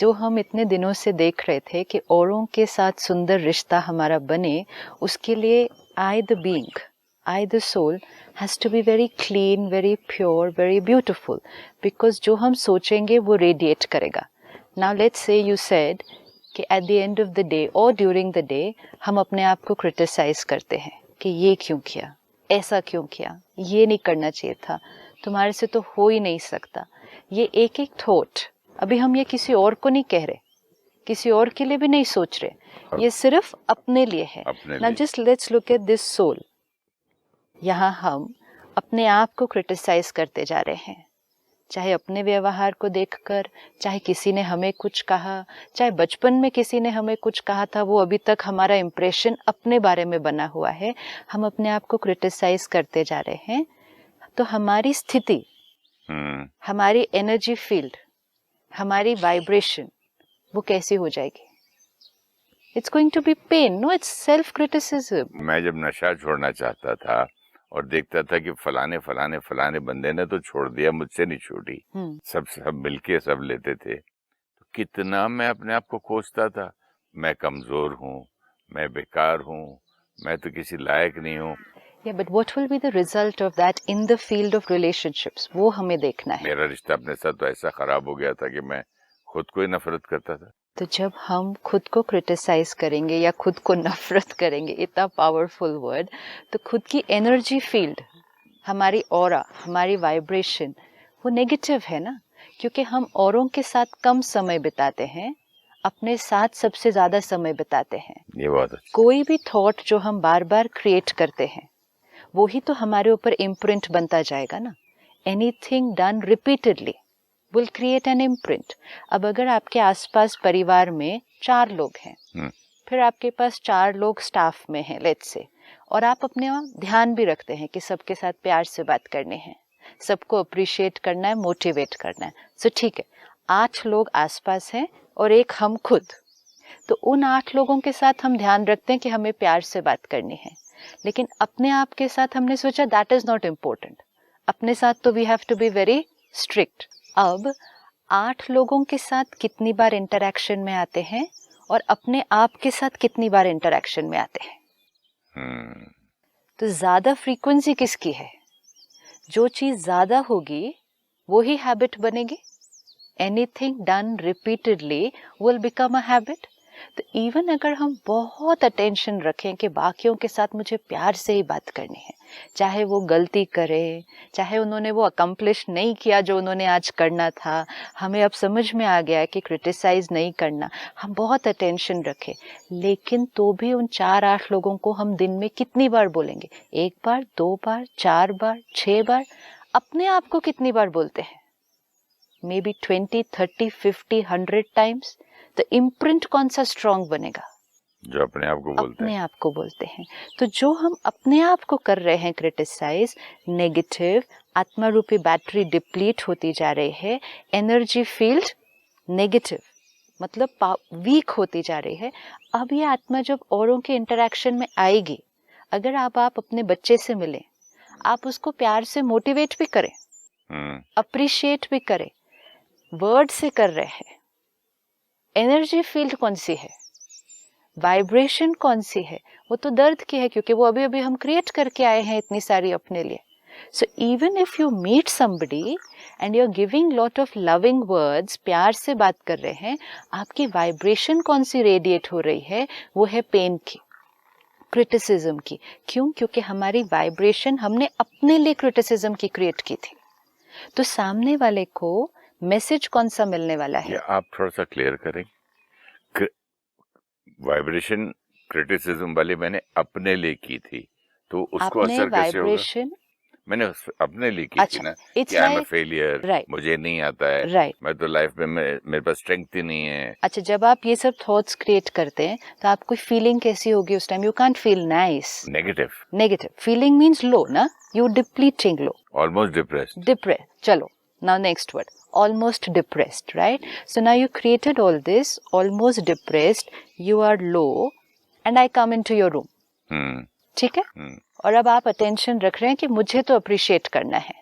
जो हम इतने दिनों से देख रहे थे कि औरों के साथ सुंदर रिश्ता हमारा बने, उसके लिए I the being, I the soul has to be very clean, very pure, very beautiful, because जो हम सोचेंगे वो radiate करेगा. Now let's say you said कि at the end of the day or during the day हम अपने आप को criticize करते हैं कि ये क्यों किया, ऐसा क्यों किया, ये नहीं करना चाहिए था, तुम्हारे से तो हो ही नहीं सकता. ये एक एक थॉट, अभी हम ये किसी और को नहीं कह रहे, किसी और के लिए भी नहीं सोच रहे, ये सिर्फ अपने लिए है. Now just let's look at this soul. यहाँ हम अपने आप को क्रिटिसाइज करते जा रहे हैं, चाहे अपने व्यवहार को देखकर, चाहे किसी ने हमें कुछ कहा, चाहे बचपन में किसी ने हमें कुछ कहा था, वो अभी तक हमारा इम्प्रेशन अपने बारे में बना हुआ है, हम अपने आप को क्रिटिसाइज करते जा रहे हैं. तो हमारी स्थिति, हमारी एनर्जी फील्ड, हमारी वाइब्रेशन वो कैसी हो जाएगी? It's going to be pain. No, it's self criticism. मैं जब नशा छोड़ना चाहता था और देखता था कि फलाने फलाने फलाने बंदे ने तो छोड़ दिया, मुझसे नहीं छूटी, सब मिलके सब लेते थे, तो कितना मैं अपने आप को कोसता था, मैं कमजोर हूँ, मैं बेकार हूँ, मैं तो किसी लायक नहीं हूँ. Yeah, but what will be the result of that in the field of relationships? वो हमें देखना है. मेरा रिश्ता अपने साथ तो ऐसा खराब हो गया था कि मैं खुद को ही नफरत करता था. तो जब हम खुद को क्रिटिसाइज करेंगे या खुद को नफरत करेंगे, इतना पावरफुल वर्ड, तो खुद की एनर्जी फील्ड, हमारी ऑरा, हमारी वाइब्रेशन वो नेगेटिव है ना, क्योंकि हम औरों के साथ कम समय बिताते हैं, अपने साथ सबसे ज्यादा समय बिताते हैं. ये बात है. कोई भी थॉट जो हम बार बार क्रिएट करते हैं वो ही तो हमारे ऊपर इम्प्रिंट बनता जाएगा ना. Anything done repeatedly will create an imprint. अब अगर आपके आसपास परिवार में 4 लोग हैं, फिर आपके पास 4 लोग स्टाफ में हैं, लेट्स से, और आप अपने ध्यान भी रखते हैं कि सबके साथ प्यार से बात करनी है, सबको अप्रिशिएट करना है, मोटिवेट करना है. सो ठीक है, 8 लोग आसपास हैं और एक हम खुद, तो उन 8 लोगों के साथ हम ध्यान रखते हैं कि हमें प्यार से बात करनी है, लेकिन अपने आप के साथ हमने सोचा दैट इज नॉट इम्पोर्टेंट. अपने साथ तो we have to be very strict. अब 8 लोगों के साथ कितनी बार इंटरैक्शन में आते हैं और अपने आप के साथ कितनी बार इंटरैक्शन में आते हैं? तो ज्यादा फ्रीक्वेंसी किसकी है? जो चीज ज्यादा होगी वो ही हैबिट बनेगी. Anything done repeatedly will become a habit. तो इवन अगर हम बहुत अटेंशन रखें कि बाकियों के साथ मुझे प्यार से ही बात करनी है, चाहे वो गलती करे, चाहे उन्होंने वो अकम्प्लिश नहीं किया जो उन्होंने आज करना था, हमें अब समझ में आ गया है कि क्रिटिसाइज नहीं करना, हम बहुत अटेंशन रखें, लेकिन तो भी उन 4-8 लोगों को हम दिन में कितनी बार बोलेंगे? 1 बार, 2 बार, 4 बार, 6 बार. अपने आप को कितनी बार बोलते हैं? May be 20, 30, 50, 100 times. तो इम्प्रिंट कौन सा स्ट्रॉन्ग बनेगा? जो अपने आप को बोलते अपने आप को बोलते हैं. तो जो हम अपने आप को कर रहे हैं क्रिटिसाइज, नेगेटिव, आत्मा रूपी बैटरी डिप्लीट होती जा रही है, एनर्जी फील्ड नेगेटिव मतलब वीक होती जा रही है. अब ये आत्मा जब औरों के इंटरैक्शन में आएगी, अगर आप अपने बच्चे से मिले, आप उसको प्यार से मोटिवेट भी करें, अप्रिशिएट भी करें, वर्ड से कर रहे हैं, एनर्जी फील्ड कौन सी है, वाइब्रेशन कौन सी है? वो तो दर्द की है, क्योंकि वो अभी अभी हम क्रिएट करके आए हैं इतनी सारी अपने लिए. So even if you meet somebody and you are giving lot of loving words, प्यार से बात कर रहे हैं, आपकी वाइब्रेशन कौन सी रेडिएट हो रही है? वो है पेन की, क्रिटिसिज्म की. क्यों? क्योंकि हमारी वाइब्रेशन हमने अपने लिए क्रिटिसिज्म की क्रिएट की थी. तो सामने वाले को मैसेज कौन सा मिलने वाला है? आप थोड़ा सा क्लियर करें. वाइब्रेशन क्रिटिसिज्म वाली मैंने अपने लिए की थी, तो उसको असर कैसे होगा? मैंने अपने लिए की थी ना, कि आई एम अ फेलियर, मुझे नहीं आता है, मैं तो लाइफ में मेरे पास स्ट्रेंथ ही नहीं है. अच्छा, जब आप ये सब थॉट्स क्रिएट करते हैं तो आपको फीलिंग कैसी होगी उस time? You can't feel nice. Negative feeling means low ना, you depleting low, almost depressed. चलो, now next word, almost depressed, right? So now you created all this, almost depressed, you are low, and I come into your room. ठीक है? और अब आप attention रख रहे हैं कि मुझे तो अप्रिशिएट करना है,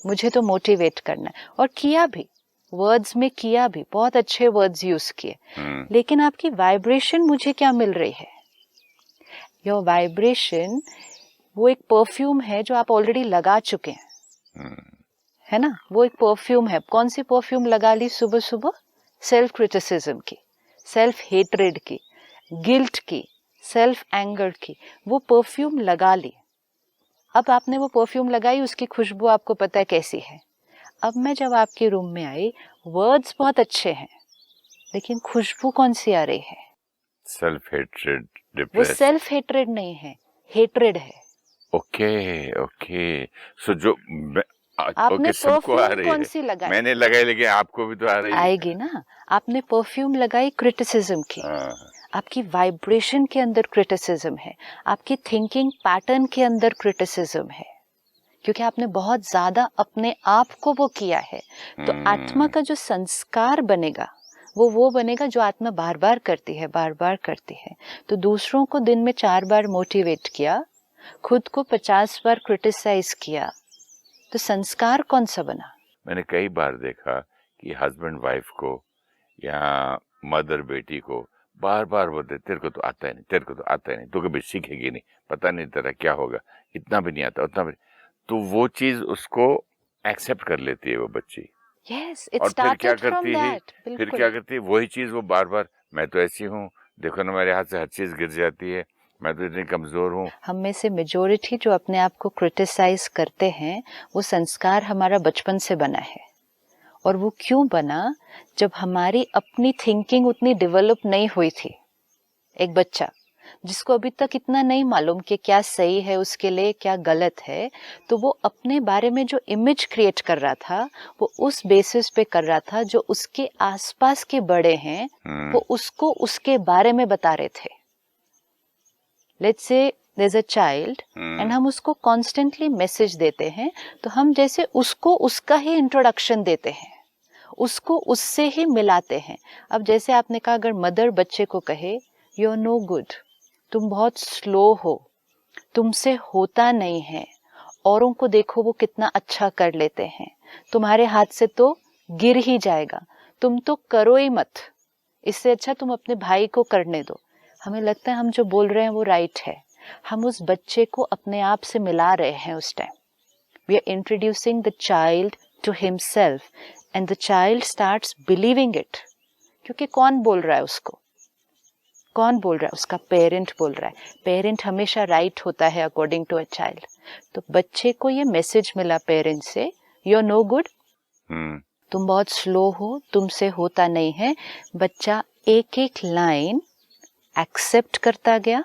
मुझे तो मोटिवेट करना है, और किया भी. वर्ड्स में किया भी, बहुत अच्छे वर्ड्स यूज किए, लेकिन आपकी वाइब्रेशन मुझे क्या मिल रही है? योर वाइब्रेशन वो एक परफ्यूम है जो आप ऑलरेडी लगा चुके हैं, है ना? वो एक परफ्यूम है। कौन सी परफ्यूम लगा ली सुबह सुबह? सेल्फ क्रिटिसिज्म की, सेल्फ हेट्रेड की, गिल्ट की, सेल्फ एंगर की। वो परफ्यूम लगा ली। अब आपने वो परफ्यूम लगाई, उसकी खुशबू आपको पता है कैसी है। अब मैं जब आपके रूम में आई, वर्ड्स बहुत अच्छे हैं, लेकिन खुशबू कौन सी आ रही है? सेल्फ हेट्रेड, वो डिप्रेस। सेल्फ हेट्रेड नहीं है, हेट्रेड है। ओके ओके, सो जो आपने ओके, सबको आ परफ्यूम रही कौन है। सी लगाई? मैंने लगाई, लेकिन आपको भी तो आ रही है। आएगी ना। आपने परफ्यूम लगाई क्रिटिसिज्म की, आपकी वाइब्रेशन के अंदर क्रिटिसिज्म है, आपकी थिंकिंग पैटर्न के अंदर क्रिटिसिज्म है, क्योंकि आपने बहुत ज्यादा अपने आप को वो किया है। तो आत्मा का जो संस्कार बनेगा वो बनेगा जो आत्मा बार बार करती है, बार बार करती है। तो दूसरों को दिन में 4 बार मोटिवेट किया, खुद को 50 बार क्रिटिसाइज किया, तो संस्कार कौन सा बना? मैंने कई बार देखा कि हस्बैंड वाइफ को या मदर बेटी को बार बार बोलते, तेरे को तो आता है नहीं, तेरे को तो आता है नहीं, तू कभी सीखेगी नहीं, पता नहीं तेरा क्या होगा, इतना भी नहीं आता, उतना भी। तो वो चीज उसको एक्सेप्ट कर लेती है वो बच्ची। Yes, it और फिर क्या started from करती है, that, फिर बिल्कुल। क्या करती है, वही चीज वो बार बार, मैं तो ऐसी हूँ, देखो ना मेरे हाथ से हर चीज गिर जाती है, मैं तो इतनी कमजोर हूँ। हम में से मेजोरिटी जो अपने आप को क्रिटिसाइज करते हैं, वो संस्कार हमारा बचपन से बना है। और वो क्यों बना? जब हमारी अपनी थिंकिंग उतनी डेवलप नहीं हुई थी। एक बच्चा जिसको अभी तक इतना नहीं मालूम कि क्या सही है उसके लिए, क्या गलत है, तो वो अपने बारे में जो इमेज क्रिएट कर रहा था, वो उस बेसिस पे कर रहा था जो उसके आसपास के बड़े हैं वो उसको उसके बारे में बता रहे थे। Let's say there's a child and हम उसको कॉन्स्टेंटली मैसेज देते हैं, तो हम जैसे उसको उसका ही इंट्रोडक्शन देते हैं, उसको उससे ही मिलाते हैं। अब जैसे आपने कहा, अगर मदर बच्चे को कहे यू आर नो गुड, तुम बहुत स्लो हो, तुमसे होता नहीं है, औरों को देखो वो कितना अच्छा कर लेते हैं, तुम्हारे हाथ से तो गिर ही जाएगा, तुम तो करो ही मत, इससे अच्छा तुम अपने भाई को करने दो। हमें लगता है हम जो बोल रहे हैं वो राइट है। हम उस बच्चे को अपने आप से मिला रहे हैं उस time. We are introducing the child to himself and the child starts believing it. क्योंकि कौन बोल रहा है उसको? कौन बोल रहा है? उसका पेरेंट बोल रहा है। पेरेंट हमेशा राइट होता है अकॉर्डिंग टू अ चाइल्ड। तो बच्चे को ये मैसेज मिला पेरेंट से, यू आर नो गुड, तुम बहुत स्लो हो, तुमसे होता नहीं है। बच्चा एक एक लाइन एक्सेप्ट करता गया,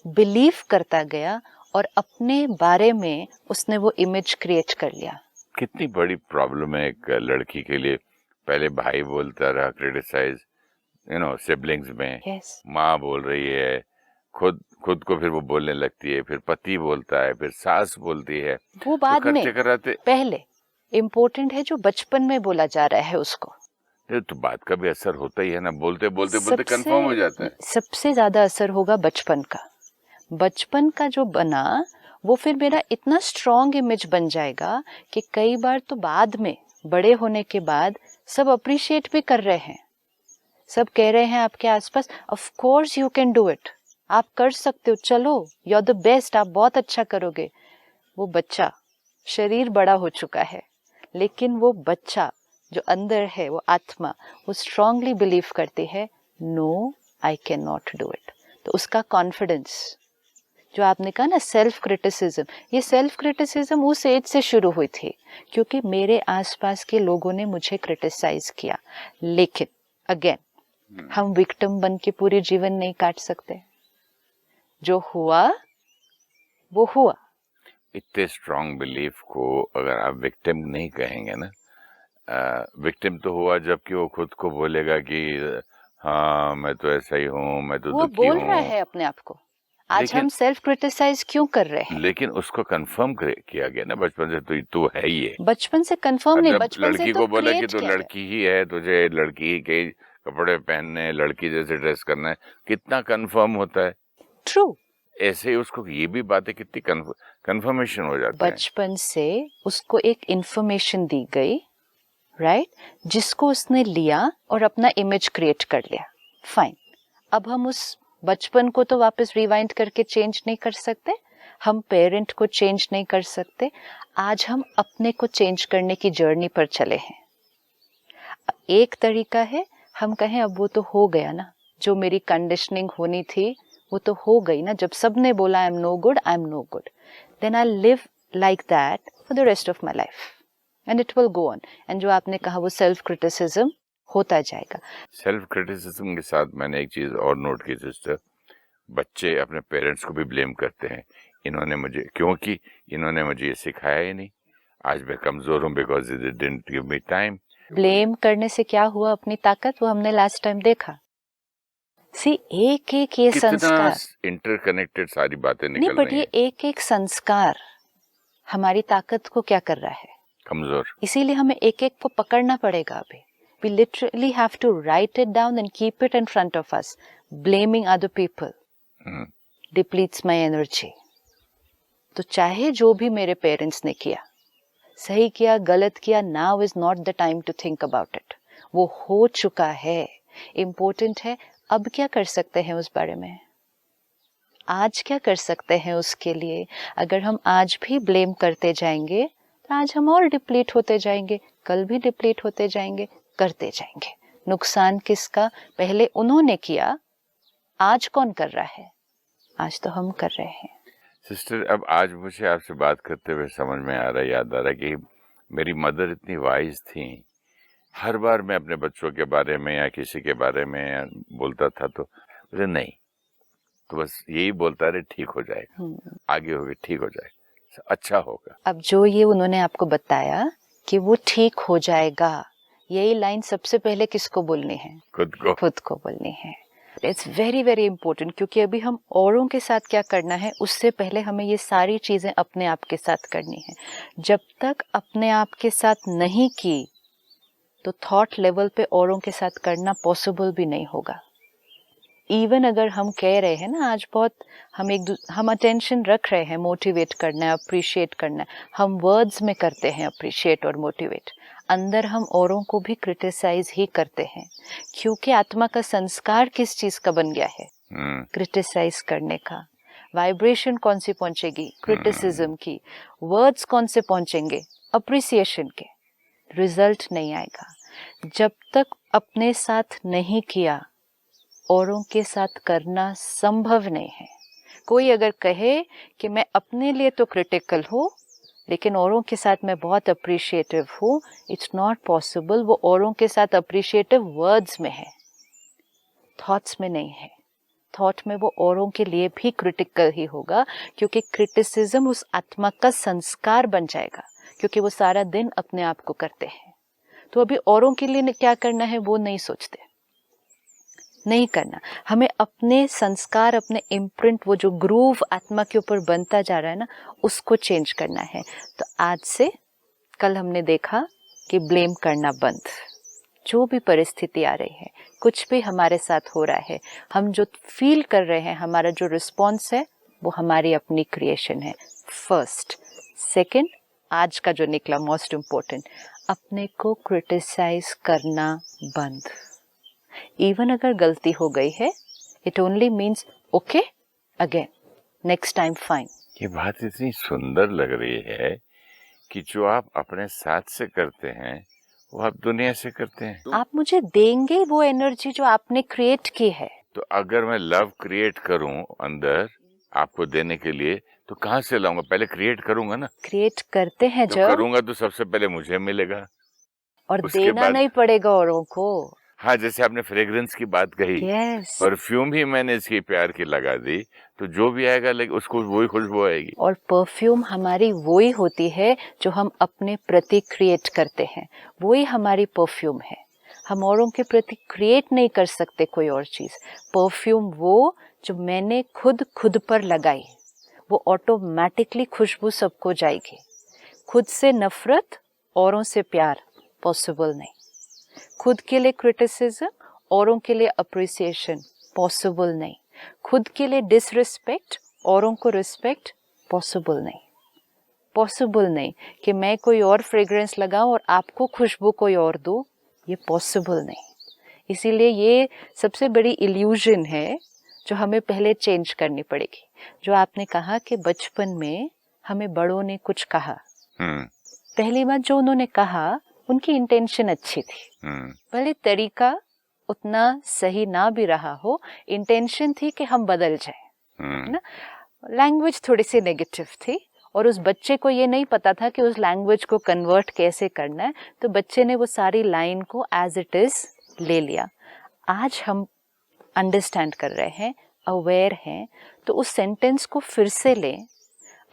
बिलीव करता गया, और अपने बारे में उसने वो इमेज क्रिएट कर लिया। कितनी बड़ी प्रॉब्लम है एक लड़की के लिए। पहले भाई बोलता रहा क्रिटिसाइज, सिबलिंग्स में, माँ बोल रही है, खुद को फिर वो बोलने लगती है, फिर पति बोलता है, फिर सास बोलती है, वो बाद तो में कराते। पहले इम्पोर्टेंट है जो बचपन में बोला जा रहा है उसको। तो बात का भी असर होता ही है ना, बोलते बोलते कंफर्म हो जाता है। सबसे ज्यादा असर होगा बचपन का। बचपन का जो बना वो फिर मेरा इतना स्ट्रॉन्ग इमेज बन जाएगा कि कई बार तो बाद में, बड़े होने के बाद, सब अप्रिशिएट भी कर रहे हैं, सब कह रहे हैं आपके आसपास, of course you can do it, आप कर सकते हो, चलो यू आर द बेस्ट, आप बहुत अच्छा करोगे। वो बच्चा, शरीर बड़ा हो चुका है, लेकिन वो बच्चा जो अंदर है, वो आत्मा, वो स्ट्रांगली बिलीव करती है, no I can not do it. तो उसका कॉन्फिडेंस, जो आपने कहा ना सेल्फ क्रिटिसिज्म, ये सेल्फ क्रिटिसिज्म उस एज से शुरू हुई थी क्योंकि मेरे आसपास के लोगों ने मुझे क्रिटिसाइज किया। लेकिन अगेन हम विक्टिम बन के पूरे जीवन नहीं काट सकते। जो हुआ वो हुआ। इतने स्ट्रांग बिलीफ को अगर आप विक्टिम नहीं कहेंगे ना, विक्टिम तो हुआ जबकि वो खुद को बोलेगा कि हाँ मैं तो ऐसा ही हूँ, मैं तो दुखी हूँ। वो बोल रहा है अपने आप को। आज हम सेल्फ क्रिटिसाइज क्यों कर रहे हैं? लेकिन उसको कंफर्म किया गया ना बचपन से, तो तू है ही है। बच्चन से कंफर्म नहीं, बचपन से लड़की तो को बोला कि तू लड़की ही है, तुझे लड़की ही के कपड़े पहनने, लड़की जैसे ड्रेस करना है, कितना कंफर्म होता है। ट्रू। ऐसे ही उसको ये भी बातें कितनी कंफर्मेशन हो जाती है। बचपन से उसको एक इंफॉर्मेशन दी गई, राइट जिसको उसने लिया और अपना इमेज क्रिएट कर लिया, फाइन। अब हम उस बचपन को तो वापस रिवाइंड करके चेंज नहीं कर सकते, हम पेरेंट को चेंज नहीं कर सकते। आज हम अपने को चेंज करने की जर्नी पर चले हैं। एक तरीका है हम कहें अब वो तो हो गया ना, जो मेरी कंडीशनिंग होनी थी वो तो हो गई ना, जब सबने बोला I am no good, I am no good, then I live like that for the rest of my life and it will go on. And जो आपने कहा वो सेल्फ क्रिटिसिज्म होता जाएगा। सेल्फ क्रिटिसिज्म के साथ मैंने एक चीज और नोट की सिस्टर, बच्चे अपने पेरेंट्स को भी ब्लेम करते हैं, इन्होंने मुझे, क्योंकि इन्होंने मुझे ये सिखाया ही नहीं, आज मैं कमजोर हूँ because they didn't give me time. Blame करने से क्या हुआ अपनी ताकत, वो हमने लास्ट टाइम देखा। सी एक एक ये संस्कार, इंटरकनेक्टेड सारी बातें निकल नहीं बट रही ये हैं। एक एक संस्कार हमारी ताकत को क्या कर रहा है, कमजोर। इसीलिए हमें एक एक को पकड़ना पड़ेगा अभी। We literally have to write it down and keep it in front of us. Blaming other people depletes my energy. तो चाहे जो भी मेरे पेरेंट्स ने किया, सही किया गलत किया, now is not the time to think about it. वो हो चुका है, इम्पोर्टेंट है अब क्या कर सकते हैं उस बारे में, आज क्या कर सकते हैं उसके लिए। अगर हम आज भी ब्लेम करते जाएंगे तो आज हम और डिप्लीट होते जाएंगे, कल भी डिप्लीट होते जाएंगे, करते जाएंगे। नुकसान किसका, पहले उन्होंने किया, आज कौन कर रहा है, आज तो हम कर रहे हैं। सिस्टर अब आज मुझे आपसे बात करते हुए समझ में आ रहा है, याद आ रहा है कि मेरी मदर इतनी वाइज थी, हर बार मैं अपने बच्चों के बारे में या किसी के बारे में बोलता था तो मुझे नहीं, तो बस यही बोलता रहे ठीक हो जाएगा, आगे होगा ठीक हो जाएगा, अच्छा होगा। अब जो ये उन्होंने आपको बताया कि वो ठीक हो जाएगा, यही लाइन सबसे पहले किसको बोलनी है, खुद को बोलनी है। इट्स वेरी वेरी इंपॉर्टेंट, क्योंकि अभी हम औरों के साथ क्या करना है उससे पहले हमें ये सारी चीजें अपने आप के साथ करनी है। जब तक अपने आप के साथ नहीं की तो थॉट लेवल पे औरों के साथ करना पॉसिबल भी नहीं होगा। इवन अगर हम कह रहे हैं ना, आज बहुत हम अटेंशन रख रहे हैं, मोटिवेट करना है, अप्रिशिएट करना है, हम वर्ड्स में करते हैं अप्रिशिएट और मोटिवेट, अंदर हम औरों को भी क्रिटिसाइज ही करते हैं, क्योंकि आत्मा का संस्कार किस चीज का बन गया है, क्रिटिसाइज करने का। वाइब्रेशन कौन सी पहुंचेगी, क्रिटिसिज्म की। वर्ड्स कौन से पहुंचेंगे, अप्रिसिएशन के। रिजल्ट नहीं आएगा जब तक अपने साथ नहीं किया, औरों के साथ करना संभव नहीं है। कोई अगर कहे कि मैं अपने लिए तो क्रिटिकल हूँ लेकिन औरों के साथ मैं बहुत अप्रिशिएटिव हूँ, इट्स नॉट पॉसिबल। वो औरों के साथ अप्रिशिएटिव वर्ड्स में है, थॉट्स में नहीं है। थॉट में वो औरों के लिए भी क्रिटिकल ही होगा, क्योंकि क्रिटिसिज्म उस आत्मा का संस्कार बन जाएगा, क्योंकि वो सारा दिन अपने आप को करते हैं। तो अभी औरों के लिए क्या करना है वो नहीं सोचते, नहीं करना। हमें अपने संस्कार, अपने इम्प्रिंट, वो जो ग्रूव आत्मा के ऊपर बनता जा रहा है ना, उसको चेंज करना है। तो आज से कल हमने देखा कि ब्लेम करना बंद। जो भी परिस्थिति आ रही है, कुछ भी हमारे साथ हो रहा है, हम जो फील कर रहे हैं, हमारा जो रिस्पॉन्स है वो हमारी अपनी क्रिएशन है, फर्स्ट। सेकंड, आज का जो निकला मोस्ट इम्पोर्टेंट, अपने को क्रिटिसाइज करना बंद। इवन अगर गलती हो गई है, it only means okay again, next time find. ये बात इतनी सुंदर लग रही है कि जो आप अपने साथ से करते हैं वो आप दुनिया से करते हैं। आप मुझे देंगे वो एनर्जी जो आपने क्रिएट की है। तो अगर मैं लव क्रिएट करूं अंदर आपको देने के लिए, तो कहाँ से लाऊंगा? पहले क्रिएट करूंगा ना। क्रिएट करते हैं तो जब करूंगा तो सबसे पहले मुझे मिलेगा, और उसके देना बाद नहीं पड़ेगा औरों को। हाँ, जैसे आपने फ्रेग्रेंस की बात कही, yes. परफ्यूम भी मैंने इसकी प्यार की लगा दी, तो जो भी आएगा लेकिन उसको वही खुशबू आएगी। और परफ्यूम हमारी वही होती है जो हम अपने प्रति क्रिएट करते हैं, वही हमारी परफ्यूम है। हम औरों के प्रति क्रिएट नहीं कर सकते कोई और चीज। परफ्यूम वो जो मैंने खुद पर लगाई, वो ऑटोमेटिकली खुशबू सबको जाएगी। खुद से नफरत, औरों से प्यार पॉसिबल नहीं। खुद के लिए क्रिटिसिज्म, औरों के लिए अप्रिसिएशन पॉसिबल नहीं। खुद के लिए डिसरिस्पेक्ट, औरों को रिस्पेक्ट पॉसिबल नहीं। पॉसिबल नहीं कि मैं कोई और फ्रेग्रेंस लगाऊं और आपको खुशबू कोई और दूं, ये पॉसिबल नहीं। इसीलिए ये सबसे बड़ी इल्यूजन है जो हमें पहले चेंज करनी पड़ेगी। जो आपने कहा कि बचपन में हमें बड़ों ने कुछ कहा, पहली बात जो उन्होंने कहा उनकी इंटेंशन अच्छी थी, भले तरीका उतना सही ना भी रहा हो, इंटेंशन थी कि हम बदल जाए ना। लैंग्वेज थोड़ी सी नेगेटिव थी और उस बच्चे को ये नहीं पता था कि उस लैंग्वेज को कन्वर्ट कैसे करना है, तो बच्चे ने वो सारी लाइन को एज इट इज ले लिया। आज हम अंडरस्टैंड कर रहे हैं, अवेयर हैं, तो उस सेंटेंस को फिर से लें,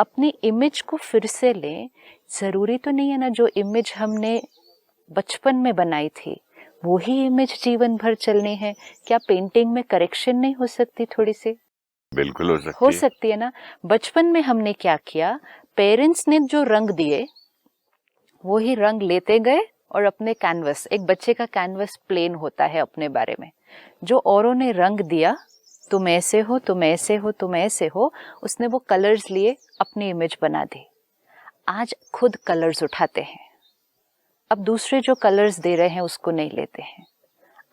अपनी इमेज को फिर से लें। ज़रूरी तो नहीं है ना जो इमेज हमने बचपन में बनाई थी वही इमेज जीवन भर चलनी है। क्या पेंटिंग में करेक्शन नहीं हो सकती थोड़ी सी? बिल्कुल हो सकती है ना। बचपन में हमने क्या किया, पेरेंट्स ने जो रंग दिए वही रंग लेते गए और अपने कैनवस, एक बच्चे का कैनवस प्लेन होता है अपने बारे में, जो औरों ने रंग दिया, तुम ऐसे हो, तुम ऐसे हो, तुम ऐसे हो, उसने वो कलर्स लिए अपनी इमेज बना दी। आज खुद कलर्स उठाते हैं, अब दूसरे जो कलर्स दे रहे हैं उसको नहीं लेते हैं,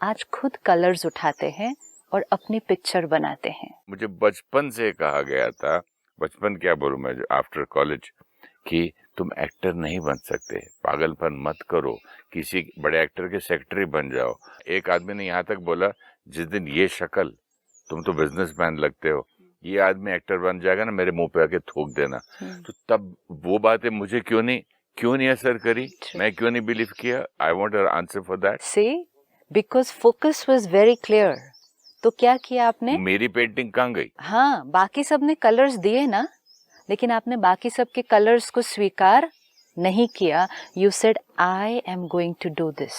आज खुद कलर्स उठाते हैं और अपनी पिक्चर बनाते हैं। मुझे बचपन से कहा गया था, बचपन क्या बोलूं मैं, आफ्टर कॉलेज, कि तुम एक्टर नहीं बन सकते, पागलपन मत करो, किसी बड़े एक्टर के सेक्रेटरी बन जाओ। एक आदमी ने यहाँ तक बोला, जिस दिन ये शक्ल, तुम तो बिजनेसमैन लगते हो, ये आदमी एक्टर बन जाएगा ना, मेरे मुंह पे आके थूक देना। तो तब वो बातें मुझे क्यों नहीं असर करी, मैं क्यों नहीं बिलीव किया? I want an answer for that. See, because focus was very clear. तो क्या किया आपने? मेरी पेंटिंग कहाँ गई? हाँ, बाकी सब ने कलर्स दिए ना, लेकिन आपने बाकी सब के कलर्स को स्वीकार नहीं किया। You said I am going to do this.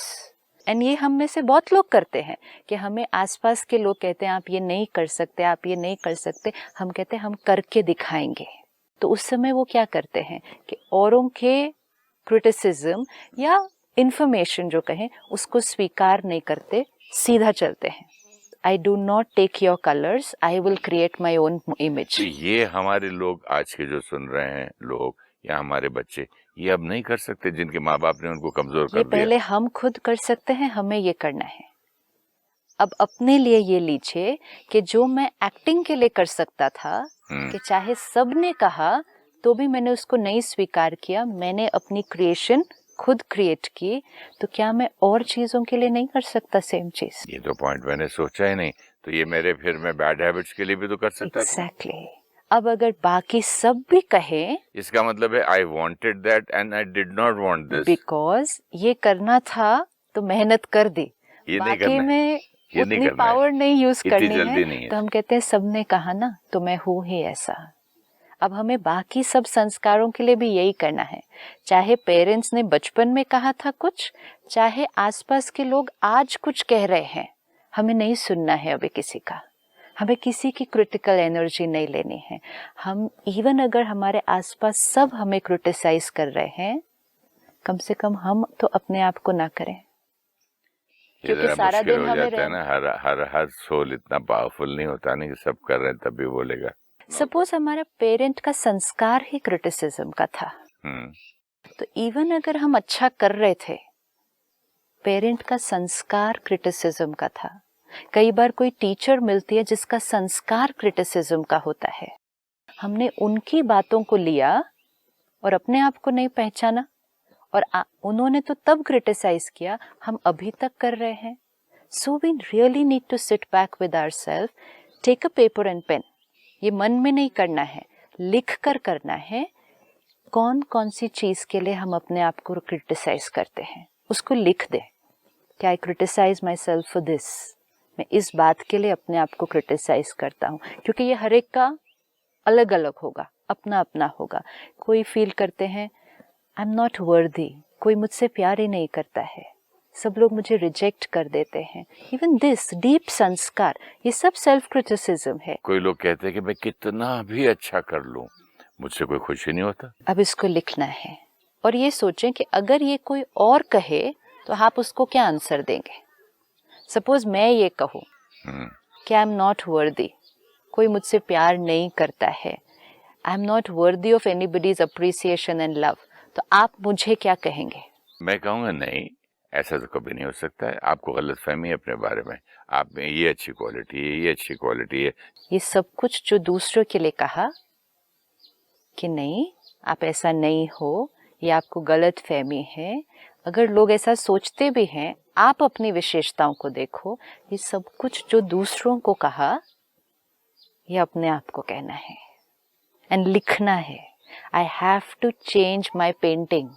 And ये हम में से बहुत लोग करते हैं कि हमें आसपास के लोग कहते हैं आप ये नहीं कर सकते, आप ये नहीं कर सकते, हम कहते हैं हम करके दिखाएंगे। तो उस समय वो क्या करते हैं कि औरों के क्रिटिसिज्म या इंफॉर्मेशन जो कहें उसको स्वीकार नहीं करते, सीधा चलते हैं। I do not take your colors, I will create my own image. तो ये हमारे लोग आज के जो सुन रहे हैं लोग या हमारे बच्चे, ये अब नहीं कर सकते जिनके माँ बाप ने उनको कमजोर कर दिया। पहले हम खुद कर सकते हैं, हमें ये करना है। अब अपने लिए ये लीजिए कि जो मैं एक्टिंग के लिए कर सकता था, कि चाहे सबने कहा तो भी मैंने उसको नहीं स्वीकार किया, मैंने अपनी क्रिएशन खुद क्रिएट की, तो क्या मैं और चीजों के लिए नहीं कर सकता सेम चीज? ये तो पॉइंट मैंने सोचा ही नहीं। तो ये मेरे फिर मैं बैड हैबिट्स के लिए भी तो कर सकता था। एग्जैक्टली। अब अगर बाकी सब भी कहें, इसका मतलब है I wanted that and I did not want this. Because ये करना था तो मेहनत कर दी, बाकी में उतनी पावर नहीं यूज करनी है, तो हम कहते हैं सबने कहा ना तो मैं हूँ ही ऐसा। अब हमें बाकी सब संस्कारों के लिए भी यही करना है, चाहे पेरेंट्स ने बचपन में कहा था कुछ, चाहे आसपास के लोग आज कुछ कह रहे हैं, हमें नहीं सुनना है अभी किसी का, हमें किसी की क्रिटिकल एनर्जी नहीं लेनी है। हम इवन अगर हमारे आसपास सब हमें क्रिटिसाइज कर रहे हैं, कम से कम हम तो अपने आप को ना करें, क्योंकि सारा दिन हमें रहता है ना, हर सोल इतना पावरफुल नहीं होता नहीं कि सब कर रहे हैं तब भी बोलेगा। सपोज हमारा पेरेंट का संस्कार ही क्रिटिसिज्म का था, तो इवन अगर हम अच्छा कर रहे थे, पेरेंट का संस्कार क्रिटिसिज्म का था। कई बार कोई टीचर मिलती है जिसका संस्कार क्रिटिसिज्म का होता है, हमने उनकी बातों को लिया और अपने आप को नहीं पहचाना, और उन्होंने तो तब क्रिटिसाइज किया, हम अभी तक कर रहे हैं। So we really need to sit back with ourselves, take a paper and pen. ये मन में नहीं करना है, लिख कर करना है। कौन कौन सी चीज के लिए हम अपने आप को क्रिटिसाइज करते हैं, उसको लिख दे कि I criticise myself for this, मैं इस बात के लिए अपने आप को क्रिटिसाइज करता हूँ, क्योंकि ये हर एक का अलग अलग होगा, अपना अपना होगा। कोई फील करते हैं आई एम नॉट वर्दी, कोई मुझसे प्यार ही नहीं करता है, सब लोग मुझे रिजेक्ट कर देते हैं। इवन दिस डीप संस्कार, ये सब सेल्फ क्रिटिसिज्म है। कोई लोग कहते हैं कि मैं कितना भी अच्छा कर लूं, मुझसे कोई खुशी नहीं होता। अब इसको लिखना है और ये सोचें कि अगर ये कोई और कहे तो आप उसको क्या आंसर देंगे। सपोज मैं ये कहूँ कि आई एम नॉट वर्दी, कोई मुझसे प्यार नहीं करता है, I am not worthy of anybody's appreciation and love, तो आप मुझे क्या कहेंगे? मैं कहूँगा नहीं, ऐसा तो कभी नहीं हो सकता है। आपको गलतफहमी है अपने बारे में, आप में ये अच्छी क्वालिटी है, ये अच्छी क्वालिटी है। ये सब कुछ जो दूसरों के लिए कहा कि नहीं आप ऐसा नहीं हो, ये आपको गलत फहमी है, अगर लोग ऐसा सोचते भी हैं, आप अपनी विशेषताओं को देखो। ये सब कुछ जो दूसरों को कहा, ये अपने आप को कहना है एंड लिखना है। I have to change my painting.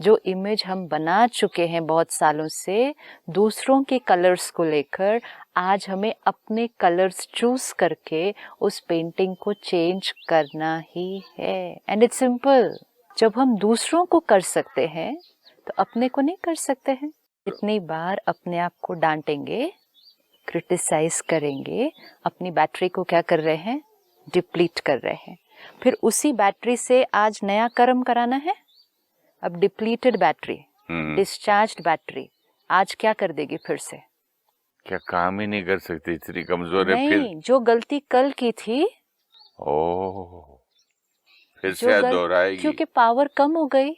जो इमेज हम बना चुके हैं बहुत सालों से दूसरों के कलर्स को लेकर, आज हमें अपने कलर्स चूज करके उस पेंटिंग को चेंज करना ही है। And it's simple. जब हम दूसरों को कर सकते हैं तो अपने को नहीं कर सकते हैं? इतनी बार अपने आप को डांटेंगे, क्रिटिसाइज करेंगे, अपनी बैटरी को क्या कर रहे हैं? डिप्लीट कर रहे हैं। फिर उसी बैटरी से आज नया कर्म कराना है। अब डिप्लीटेड बैटरी, डिस्चार्ज्ड बैटरी आज क्या कर देगी? फिर से क्या काम ही नहीं कर सकती, इतनी कमजोर है? नहीं, फिर जो गलती कल की थी फिर से दोहराएगी, क्योंकि पावर कम हो गई।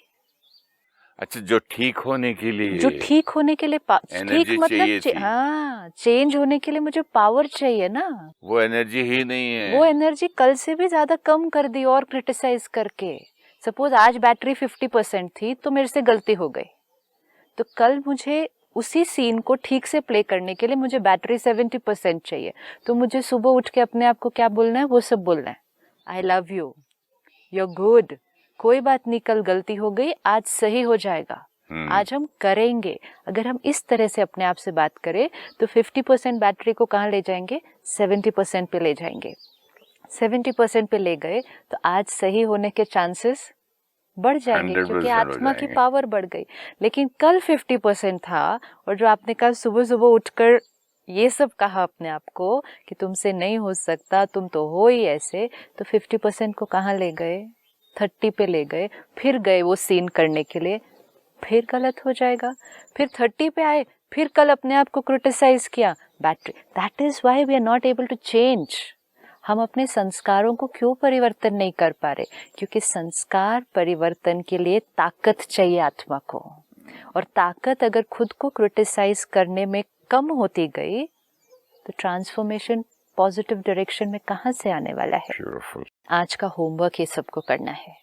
अच्छा, जो ठीक होने के लिए ठीक ठीक मतलब हाँ, चेंज होने के लिए मुझे पावर चाहिए ना। वो एनर्जी ही नहीं है। वो एनर्जी कल से भी ज्यादा कम कर दी और क्रिटिसाइज करके। सपोज आज बैटरी 50% थी तो मेरे से गलती हो गई, तो कल मुझे उसी सीन को ठीक से प्ले करने के लिए मुझे बैटरी 70% चाहिए। तो मुझे सुबह उठ के अपने आप को क्या बोलना है? वो सब बोलना है। I love you, you are good, कोई बात नहीं, कल गलती हो गई, आज सही हो जाएगा, आज हम करेंगे। अगर हम इस तरह से अपने आप से बात करें तो 50% बैटरी को कहाँ ले जाएंगे? 70% पे ले जाएंगे। 70% पे ले गए तो आज सही होने के चांसेस बढ़ जाएंगे, क्योंकि आत्मा की पावर बढ़ गई। लेकिन कल 50% था और जो आपने कल सुबह सुबह उठकर ये सब कहा अपने आप को कि तुमसे नहीं हो सकता, तुम तो हो ही ऐसे, तो 50% को कहाँ ले गए? 30 पे ले गए, फिर गए वो सीन करने के लिए, फिर गलत हो जाएगा। फिर 30 पे आए, फिर कल अपने आप को क्रिटिसाइज किया, battery. That is why we are not able to change. हम अपने संस्कारों को क्यों परिवर्तन नहीं कर पा रहे? क्योंकि संस्कार परिवर्तन के लिए ताकत चाहिए आत्मा को, और ताकत अगर खुद को क्रिटिसाइज करने में कम होती गई तो ट्रांसफॉर्मेशन पॉजिटिव डायरेक्शन में कहाँ से आने वाला है? Beautiful. आज का होमवर्क ये सबको करना है।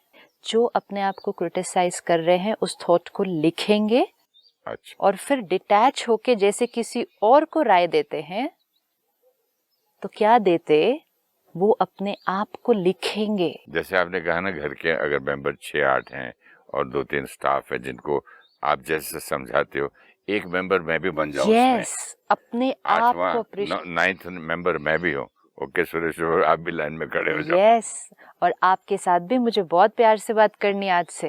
जो अपने आप को क्रिटिसाइज कर रहे हैं उस थॉट को लिखेंगे, अच्छा, और फिर डिटैच होके जैसे किसी और को राय देते हैं, तो क्या देते? वो अपने आप को लिखेंगे। जैसे आपने कहा ना, घर के अगर मेंबर 6-8 हैं और 2-3 स्टाफ है जिनको आप जैसे समझाते हो, एक मेंबर मैं भी बन जाऊं। यस, अपने आप को अप्रिशिएट। 9th मेंबर मैं भी हूँ। ओके सुरेश, आप भी लाइन में खड़े हो जाओ। यस, और आपके साथ भी मुझे बहुत प्यार से बात करनी आज से,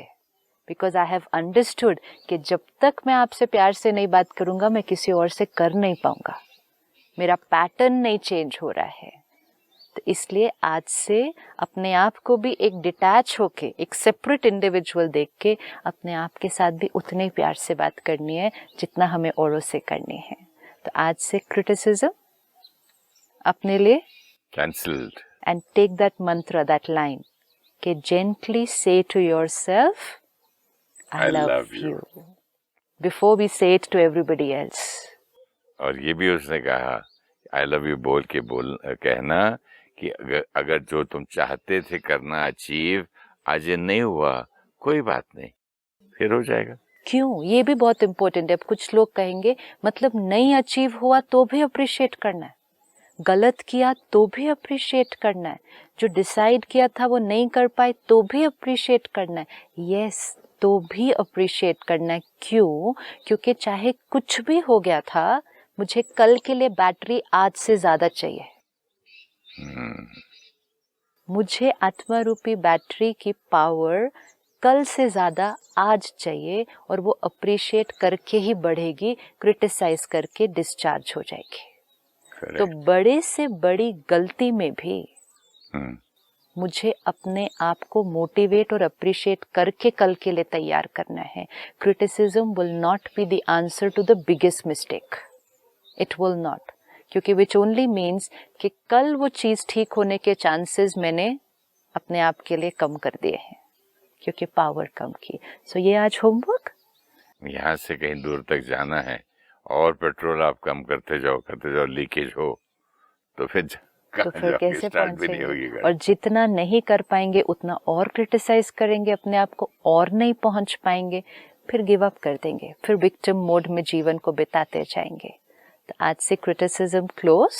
बिकॉज आई हैव अंडरस्टूड कि जब तक मैं आपसे प्यार से नहीं बात करूंगा मैं किसी और से कर नहीं पाऊंगा। मेरा पैटर्न नहीं चेंज हो रहा है। तो इसलिए आज से अपने आप को भी एक डिटैच होके, एक सेपरेट इंडिविजुअल देख के अपने आप के साथ भी उतने प्यार से बात करनी है जितना हमें औरों से करनी है। तो आज से क्रिटिसिज्म अपने लिए cancelled, and take that mantra, that line कि जेंटली से to yourself I love you before we say it to everybody else. और ये भी उसने कहा आई लव यू बोल के कहना कि अगर जो तुम चाहते थे करना अचीव आज ये नहीं हुआ, कोई बात नहीं, फिर हो जाएगा। क्यों? ये भी बहुत इम्पोर्टेंट है। कुछ लोग कहेंगे मतलब नहीं अचीव हुआ तो भी अप्रिशिएट करना है, गलत किया तो भी अप्रिशिएट करना है, जो डिसाइड किया था वो नहीं कर पाए तो भी अप्रिशिएट करना है। यस, तो भी अप्रिशिएट करना है। क्यों? क्योंकि चाहे कुछ भी हो गया था, मुझे कल के लिए बैटरी आज से ज्यादा चाहिए। मुझे आत्मा रूपी बैटरी की पावर कल से ज्यादा आज चाहिए, और वो अप्रिशिएट करके ही बढ़ेगी, क्रिटिसाइज करके डिस्चार्ज हो जाएगी। Correct. तो बड़े से बड़ी गलती में भी मुझे अपने आप को मोटिवेट और अप्रिशिएट करके कल के लिए तैयार करना है। Criticism will not be the answer to the biggest mistake, it will not, क्योंकि विच ओनली मीन्स कि कल वो चीज ठीक होने के चांसेस मैंने अपने आप के लिए कम कर दिए हैं क्योंकि पावर कम की। सो ये आज होमवर्क। यहाँ से कहीं दूर तक जाना है और पेट्रोल आप कम करते जाओ, लीकेज हो तो फिर कैसे स्टार्ट भी नहीं होगी पहुंचेंगे? और जितना नहीं कर पाएंगे उतना और क्रिटिसाइज करेंगे अपने आप को, और नहीं पहुंच पाएंगे, फिर गिव अप कर देंगे, फिर विक्टिम मोड में जीवन को बिताते जाएंगे। तो आज से क्रिटिसिज्म क्लोज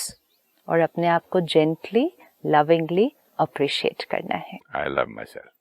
और अपने आप को जेंटली लविंगली अप्रिशिएट करना है। I love my self.